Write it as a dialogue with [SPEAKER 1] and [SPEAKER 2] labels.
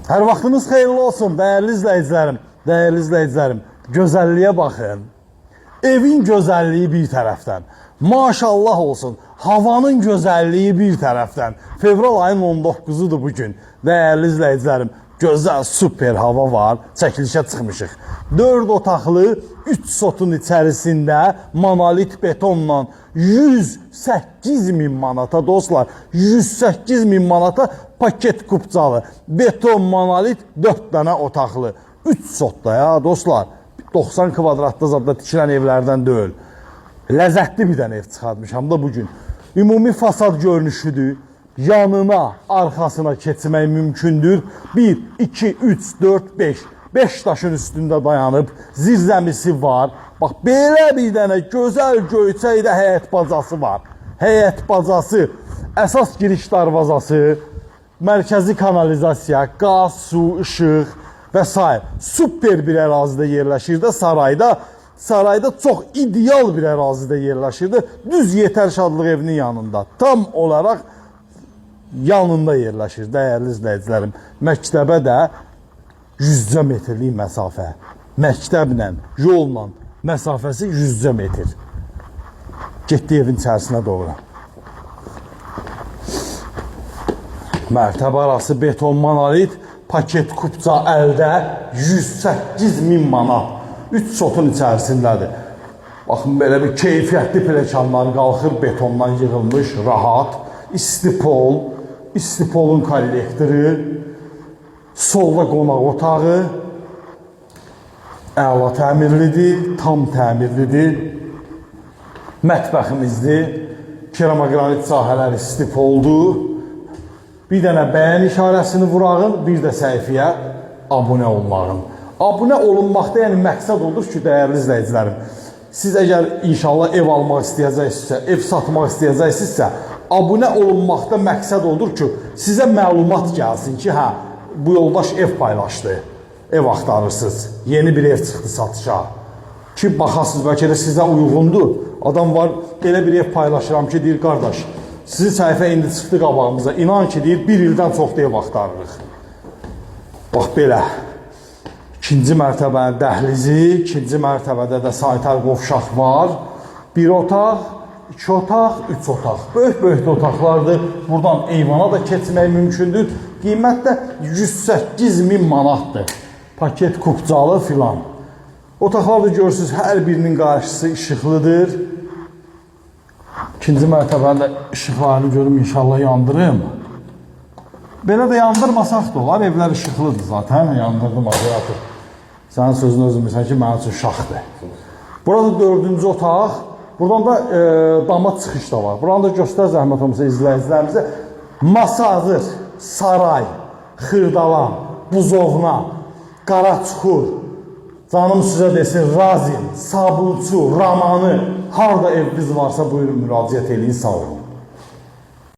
[SPEAKER 1] Hər vaxtınız xeyirli olsun, dəyərli izləyicilərim. Gözəlliyə baxın. Evin gözəlliyi bir tərəfdən. Maşallah olsun, havanın gözəlliyi bir tərəfdən. Fevral ayının 19-udur bugün. Dəyərli izləyicilərim, gözəl, super hava var. Çəkilişə çıxmışıq. 4 otaqlı, 3 sotun içərisində monolit betonla 108.000 manata dostlar, 108.000 manata paket kupcalı, beton monolit 4 dənə otaqlı, 3 sotda ya dostlar, 90 kvadratda zadda tikilən evlərdən deyil. Ləzzətli bir dənə ev çıxartmışam da bugün. Ümumi fasad görünüşüdür. Yanına, arxasına keçmək mümkündür. 1, 2, 3, 4, 5. 5 daşın üstündə dayanıb, zirzəmisi var. Bax, belə bir dənə gözəl göyçəkdə həyət bacası var. Həyət bacası, əsas giriş darvazası, mərkəzi kanalizasiya, qaz, su, işıq və s. Super bir ərazidə yerləşir də sarayda. Sarayda çox ideal bir ərazidə yerləşir də. Düz Yetər Şadlıq evinin yanında. Tam olaraq yanında yerləşir, dəyərli izləyicilərim. Məktəbə də 100 metrlik məsafə. Məktəblə, yolla məsafəsi 100 metr. Getdi evin içərisinə doğru. Mərtəbə arası beton monolit, paket kupca əldə 108.000 manat. 3 sotun içərisindədir. Baxın, belə bir keyfiyyətli plekanlar qalxır, betondan yığılmış, rahat. İstipol, istipolun kollektoru, solda qonaq otağı, əla təmirlidir, tam təmirlidir. Mətbəximizdir, keramogranit sahələr istipoldur. Bir dənə bəyən işarəsini vurağın, bir də səhifəyə abunə olmağın. Abunə olunmaqda yəni məqsəd olur ki, dəyərli izləyicilərim, siz əgər inşallah ev almaq istəyəcəksinizsə, ev satmaq istəyəcəksinizsə, abunə olunmaqda məqsəd olur ki, sizə məlumat gəlsin ki, hə, bu yoldaş ev paylaşdı, ev axtarırsınız, yeni bir ev çıxdı satışa. Ki, baxasınız, bəlkə də sizə uyğundur. Adam var, elə bir ev paylaşıram ki, deyir, qardaş, sizin səhifə indi çıxdı qabağımıza, inan ki, deyir, bir ildən çox da ev axtarırıq. Bax, belə. İkinci mərtəbənin dəhlizi, ikinci mərtəbədə də sanitar qovşaq var. Bir otaq, 2 otaq, 3 otaq. Böyük otaqlardır. Buradan eyvana da keçmək mümkündür. Qiymət də 108.000 manatdır. Paket kupcalı filan. Otaqlarda görürsünüz, hər birinin qarşısı işıqlıdır. İkinci mərtəbəndə işıqlarını görüm, inşallah yandırım. Belə də yandırmasaq da olar, evlər işıqlıdır zaten. Yandırdım, adı. Sənin sözünü özüm bilsən ki, mənim üçün şaxdır. Burada 4-cü otaq. Buradan da dama çıxış da var. Buradan da göstər zəhmət olmasa izləyicilərimizə. Masa hazır, saray, xırdalan, buzovna, qaraçuxur, canım sizə desin, razin, sabunçu, ramanı, harada eviniz varsa buyurun müraciət edin, sağ olun.